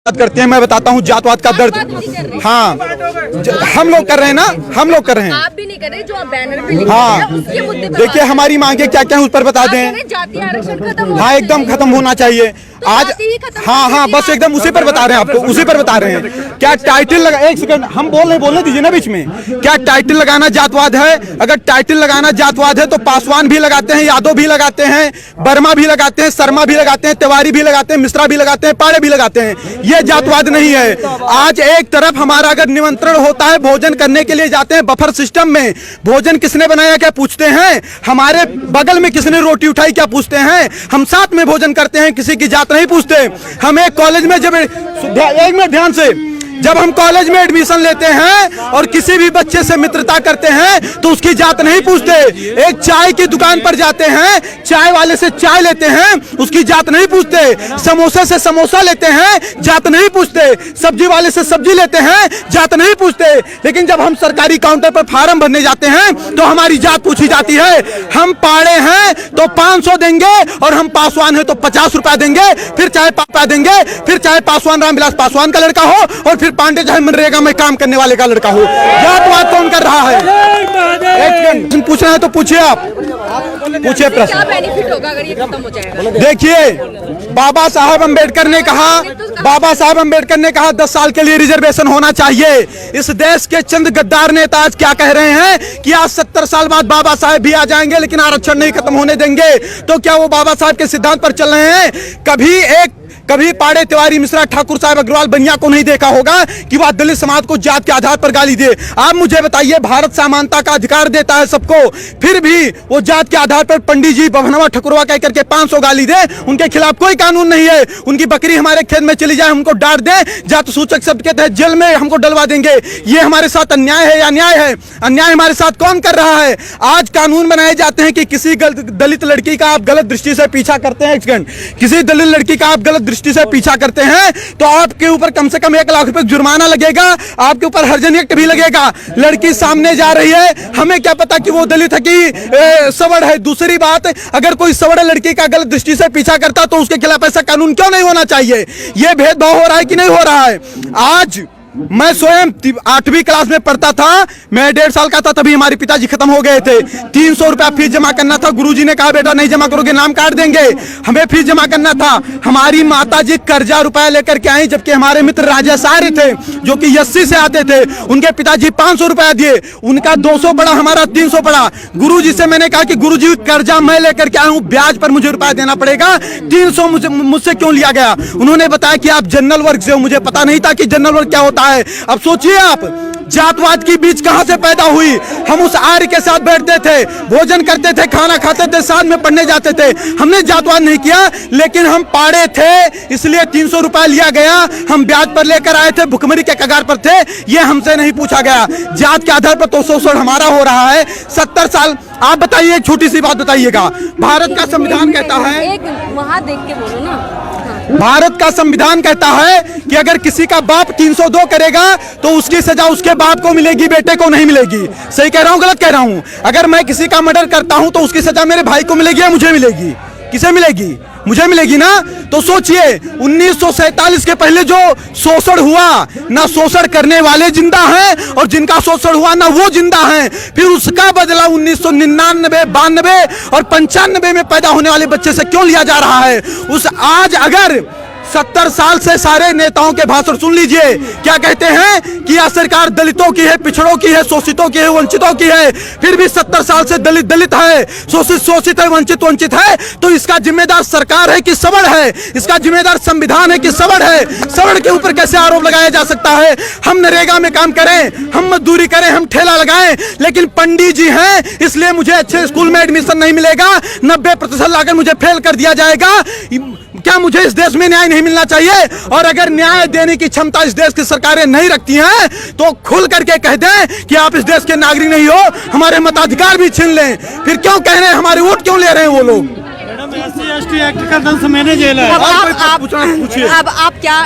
बात करते हैं। मैं बताता हूँ जातवाद का दर्द। हाँ, हम लोग कर रहे हैं ना, हम लोग कर रहे हैं। आप भी नहीं कर रहे, जो आप बैनर पे लिख हाँ, रहे हैं, उसके मुद्दे पे देखिए हमारी मांगे क्या क्या है उस पर बता दें। जातीय आरक्षण खत्म, हाँ एकदम खत्म होना चाहिए आज। हाँ, बस एकदम उसी पर बता रहे हैं आपको, उसी पर बता रहे हैं। क्या टाइटल लगा, एक सेकंड हम बोलने दीजिए ना बीच में। क्या टाइटल लगाना जातवाद है? अगर टाइटल लगाना जातवाद है तो पासवान भी लगाते हैं, यादव भी लगाते हैं, वर्मा भी लगाते हैं, शर्मा भी लगाते हैं, तिवारी भी लगाते हैं, मिश्रा भी लगाते हैं, पाड़े भी लगाते हैं। ये जातवाद नहीं है। आज एक तरफ हमारा अगर निमंत्रण होता है, भोजन करने के लिए जाते हैं बफर सिस्टम में, भोजन किसने बनाया क्या पूछते हैं, हमारे बगल में किसने रोटी उठाई क्या पूछते हैं, हम साथ में भोजन करते हैं, किसी की जात नहीं पूछते। हम एक कॉलेज में जब एक मिनट ध्यान से, जब हम कॉलेज में एडमिशन लेते हैं और किसी भी बच्चे से मित्रता करते हैं तो उसकी जात नहीं पूछते। एक चाय की दुकान पर जाते हैं, चाय वाले से चाय लेते हैं, उसकी जात नहीं पूछते। समोसे से समोसा लेते हैं, जात नहीं पूछते। सब्जी वाले से सब्जी लेते हैं, जात नहीं पूछते। लेकिन जब हम सरकारी काउंटर पर फार्म भरने जाते हैं तो हमारी जात पूछी जाती है। हम पाड़े हैं तो 500 देंगे और हम पासवान है तो 50 रुपया देंगे, फिर चाहे पापा देंगे, फिर चाहे पासवान रामविलास पासवान का लड़का हो और फिर पांडे चाहे मनरेगा में काम करने वाले का लड़का हो। जातवाद कौन कर रहा है? एक पूछना है तो पूछिए, आप पूछिए प्रश्न। क्या बेनिफिट होगा अगर ये खत्म हो जाएगा? देखिए बाबा साहब अंबेडकर ने कहा 10 साल के लिए रिजर्वेशन होना चाहिए। इस देश के चंद गद्दार नेता आज क्या कह रहे हैं कि आज 70 साल बाद बाबा साहब भी आ जाएंगे लेकिन आरक्षण नहीं खत्म होने देंगे। तो क्या वो बाबा साहब के सिद्धांत पर चल रहे हैं? कभी पाड़े, तिवारी, मिश्रा, ठाकुर साहब, अग्रवाल, बनिया को नहीं देखा होगा कि वह दलित समाज को जात के आधार पर गाली दे। आप मुझे बताइए, भारत समानता का अधिकार देता है सबको, फिर भी वो जात के आधार पर पंडित जी बभनवा ठकुरवा कह करके 500 गाली दे, उनके खिलाफ कोई कानून नहीं है। उनकी बकरी हमारे खेत में चली जाए, हमको डांट दे, जात सूचक शब्द के तहत जेल में हमको डलवा देंगे। ये हमारे साथ अन्याय है या न्याय है? अन्याय हमारे साथ कौन कर रहा है? आज कानून बनाए जाते हैं कि किसी दलित लड़की का आप गलत दृष्टि से पीछा करते हैं, किसी दलित लड़की का आप गलत दृष्टि से पीछा करते हैं तो आपके ऊपर कम से कम 1 लाख रुपए जुर्माना लगेगा, आपके ऊपर हर्जन एक्ट भी लगेगा। लड़की सामने जा रही है, हमें क्या पता कि वो दलित है कि सवर्ण है। दूसरी बात, अगर कोई सवर्ण लड़की का गलत दृष्टि से पीछा करता तो उसके खिलाफ ऐसा कानून क्यों नहीं होना चाहिए? ये भेदभाव हो रहा है कि नहीं हो रहा है? आज मैं स्वयं 8वीं क्लास में पढ़ता था, मैं 1.5 साल का था, तभी हमारे पिताजी खत्म हो गए थे। 300 रुपया फीस जमा करना था, गुरुजी ने कहा बेटा नहीं जमा करोगे नाम काट देंगे। हमें फीस जमा करना था। हमारी माताजी कर्जा रुपया लेकर के आई, जबकि हमारे मित्र राजेश आर्य थे जो कि 80 से आते थे, उनके पिताजी 500 रुपया दिए, उनका 200 पड़ा, हमारा 300 पड़ा। गुरुजी से मैंने कहा कि गुरुजी कर्जा मैं लेकर के आया हूँ, ब्याज पर मुझे रुपया देना पड़ेगा, 300 मुझसे क्यों लिया गया? उन्होंने बताया कि आप जनरल वर्ग से हो। मुझे पता नहीं था कि जनरल वर्ग क्या होता है। अब सोचिए आप, जातवाद की बीज कहां से पैदा हुई? हम उस आर्य के साथ बैठते थे, भोजन करते थे, खाना खाते थे, साथ में पढ़ने जाते थे। हमने जातवाद नहीं किया, लेकिन हम पाड़े थे इसलिए 300 रुपया लिया गया, हम ब्याज पर लेकर आए थे, भुखमरी के कगार पर थे, ये हमसे नहीं पूछा गया। जात के आधार पर तो शोषण हमारा हो रहा है 70 साल। आप बताइए, एक छोटी सी बात बताइएगा, भारत का संविधान कहता है, वहां देख के बोलो ना, भारत का संविधान कहता है कि अगर किसी का बाप 302 करेगा तो उसकी सजा उसके बाप को मिलेगी, बेटे को नहीं मिलेगी। सही कह रहा हूं, गलत कह रहा हूं? अगर मैं किसी का मर्डर करता हूं तो उसकी सजा मेरे भाई को मिलेगी या मुझे मिलेगी? किसे मिलेगी? मुझे मिलेगी ना। तो सोचिए, 1947 के पहले जो शोषण हुआ, ना शोषण करने वाले जिंदा हैं और जिनका शोषण हुआ ना वो जिंदा हैं। फिर उसका बदला 1999, 92 और 95 में पैदा होने वाले बच्चे से क्यों लिया जा रहा है? आज अगर 70 साल से सारे नेताओं के भाषण सुन लीजिए, क्या कहते हैं कि यह सरकार दलितों की है, पिछड़ों की है, शोषितों की है, वंचितों की है। फिर भी 70 साल से दलित दलित है, शोषित शोषित है, वंचित वंचित है। तो इसका जिम्मेदार सरकार है कि सवर्ण है? इसका जिम्मेदार संविधान है कि सवर्ण है? सवर्ण के ऊपर कैसे आरोप लगाया जा सकता है? हम नरेगा में काम करें, हम मजदूरी करें, हम ठेला लगाएं, लेकिन पंडित जी हैं इसलिए मुझे अच्छे स्कूल में एडमिशन नहीं मिलेगा, 90% लाकर मुझे फेल कर दिया जाएगा। क्या मुझे इस देश में न्याय नहीं मिलना चाहिए? और अगर न्याय देने की क्षमता इस देश की सरकारें नहीं रखती हैं तो खुल करके कह दें कि आप इस देश के नागरिक नहीं हो, हमारे मताधिकार भी छीन लें। फिर क्यों कह रहे हैं, हमारे वोट क्यों ले रहे हैं वो लोग? SC/ST एक्ट का 10 महीने जेल है। अब आप क्या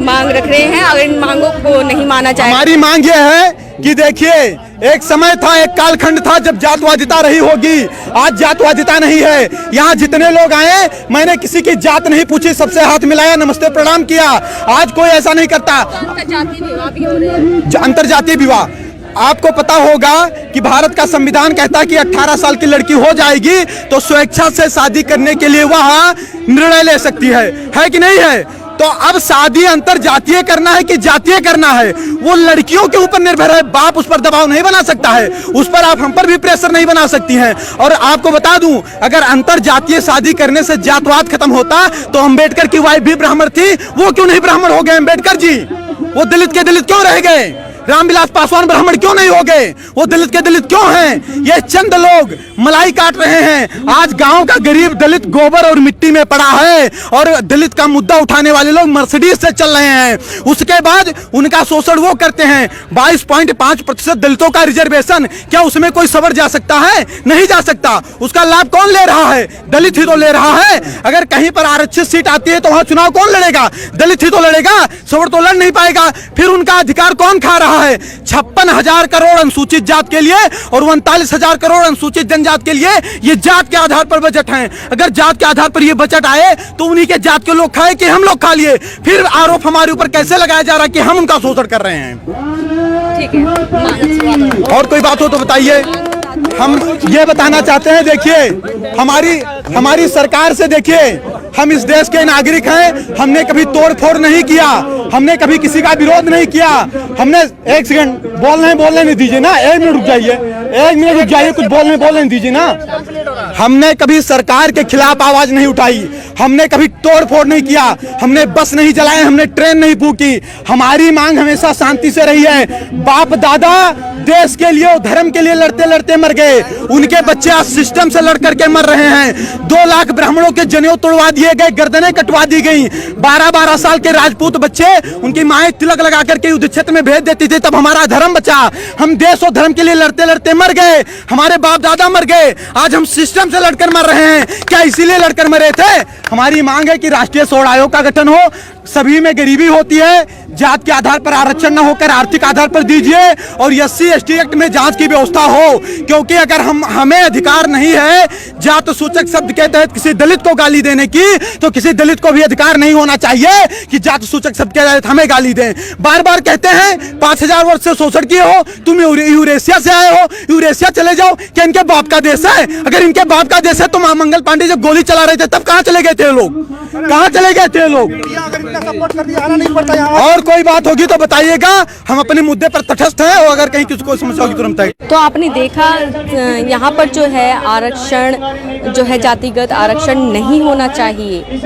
मांग रख रहे हैं? अगर इन मांगों को नहीं माना जाए, हमारी मांग ये है कि देखिए, एक समय था, एक कालखंड था जब जातवादिता रही होगी। आज जातवादिता नहीं है। यहाँ जितने लोग आए, मैंने किसी की जात नहीं पूछी, सबसे हाथ मिलाया, नमस्ते प्रणाम किया। आज कोई ऐसा नहीं करता। अंतर्जातीय विवाह भी हो रहे हैं। अंतर्जातीय विवाह, आपको पता होगा कि भारत का संविधान कहता है कि 18 साल की लड़की हो जाएगी तो स्वेच्छा से शादी करने के लिए वह निर्णय ले सकती है कि नहीं है? तो अब शादी अंतरजातीय करना है कि जातीय करना है, वो लड़कियों के ऊपर निर्भर है। बाप उस पर दबाव नहीं बना सकता है, उस पर आप हम पर भी प्रेशर नहीं बना सकती हैं। और आपको बता दूं, अगर अंतरजातीय शादी करने से जातवाद खत्म होता तो अम्बेडकर की वाइफ भी ब्राह्मण थी, वो क्यों नहीं ब्राह्मण हो गए अम्बेडकर जी? वो दलित के दलित क्यों रह गए? रामविलास पासवान ब्राह्मण क्यों नहीं हो गए? वो दलित के दलित क्यों हैं? ये चंद लोग मलाई काट रहे हैं। आज गांव का गरीब दलित गोबर और मिट्टी में पड़ा है और दलित का मुद्दा उठाने वाले लोग मर्सिडीज से चल रहे हैं। उसके बाद उनका शोषण वो करते हैं। 22.5% दलितों का रिजर्वेशन, क्या उसमें कोई सवर जा सकता है? नहीं जा सकता। उसका लाभ कौन ले रहा है? दलित ही तो ले रहा है। अगर कहीं पर आरक्षित सीट आती है तो वहां चुनाव कौन लड़ेगा? दलित ही तो लड़ेगा, सवर तो लड़ नहीं पाएगा। फिर उनका अधिकार कौन खा रहा है? 56,000 करोड़ अनुसूचित जात के लिए और 39,000 करोड़ अनुसूचित जनजात के लिए ये जात के आधार पर बजट है। अगर जात के आधार पर ये बजट आए तो उन्हीं के जात के लोग खाए कि हम लोग खा लिए? फिर आरोप हमारे ऊपर कैसे लगाया जा रहा है कि हम उनका शोषण कर रहे हैं? ठीक है, और कोई बात हो तो बताइए। हम ये बताना चाहते हैं, देखिए हमारी सरकार से, देखिए हम इस देश के नागरिक हैं। हमने कभी तोड़ फोड़ नहीं किया, हमने कभी किसी का विरोध नहीं किया। हमने, एक सेकंड बोलने नहीं दीजिए ना, 1 मिनट रुक जाइए, 1 मिनट रुक जाइए, कुछ बोलने दीजिए ना। हमने कभी सरकार के खिलाफ आवाज नहीं उठाई, हमने कभी तोड़ फोड़ नहीं किया, हमने बस नहीं चलाए, हमने ट्रेन नहीं फूकी। हमारी मांग हमेशा शांति से रही है। बाप दादा देश के लिए, धर्म के लिए लड़ते लड़ते मर गए, उनके बच्चे आज सिस्टम से लड़ करके मर रहे हैं। 2 लाख ब्राह्मणों के जनेऊ तोड़वा दिए गए, गर्दनें कटवा दी गई। 12-12 साल के राजपूत बच्चे, उनकी माएं तिलक लगा करके युद्ध क्षेत्र में भेज देती थी, तब हमारा धर्म बचा। हम देश और धर्म के लिए लड़ते लड़ते मर गए, हमारे बाप दादा मर गए, आज हम सिस्टम से लड़कर मर रहे हैं। क्या इसीलिए लड़कर मरे थे? हमारी मांग है कि राष्ट्रीय स्वर्ण आयोग का गठन हो, सभी में गरीबी होती है, जात के आधार पर आरक्षण न होकर आर्थिक आधार पर दीजिए, और SC/ST एक्ट में जांच की व्यवस्था हो। क्योंकि अगर हमें अधिकार नहीं है जात सूचक शब्द के तहत किसी दलित को गाली देने की, तो किसी दलित को भी अधिकार नहीं होना चाहिए कि जात सूचक शब्द के तहत हमें गाली दें। बार बार कहते हैं 5000 वर्ष से शोषण किए हो, तुम यूरेशिया से आए हो, यूरेशिया चले जाओ। क्या इनके बाप का देश है? अगर इनके बाप का देश है तो मंगल पांडे जब गोली चला रहे थे तब कहां चले गए थे लोग? कहां चले गए थे लोग? सपोर्ट कर दिया, आना नहीं पड़ता यहाँ। और कोई बात होगी तो बताइएगा, हम अपने मुद्दे पर तटस्थ हैं, और अगर कहीं किसी को समस्या होगी तुरंत बताइए। तो आपने देखा यहाँ पर जो है आरक्षण जो है जातिगत आरक्षण नहीं होना चाहिए,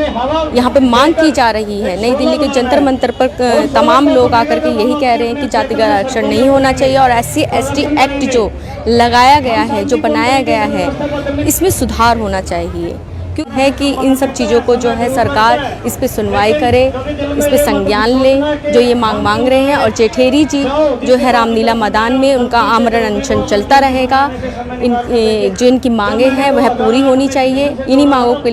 यहाँ पे मांग की जा रही है। नई दिल्ली के जंतर मंतर पर तमाम लोग आकर के यही कह रहे हैं कि जातिगत आरक्षण नहीं होना चाहिए, और SC/ST एक्ट जो लगाया गया है, जो बनाया गया है, इसमें सुधार होना चाहिए। क्यों है कि इन सब चीज़ों को जो है सरकार इस पे सुनवाई करे, इस पे संज्ञान ले, जो ये मांग रहे हैं। और जेठेरी जी जो है रामलीला मैदान में, उनका आमरण अनशन चलता रहेगा। जो इनकी मांगे हैं वह पूरी होनी चाहिए। इन्हीं मांगों के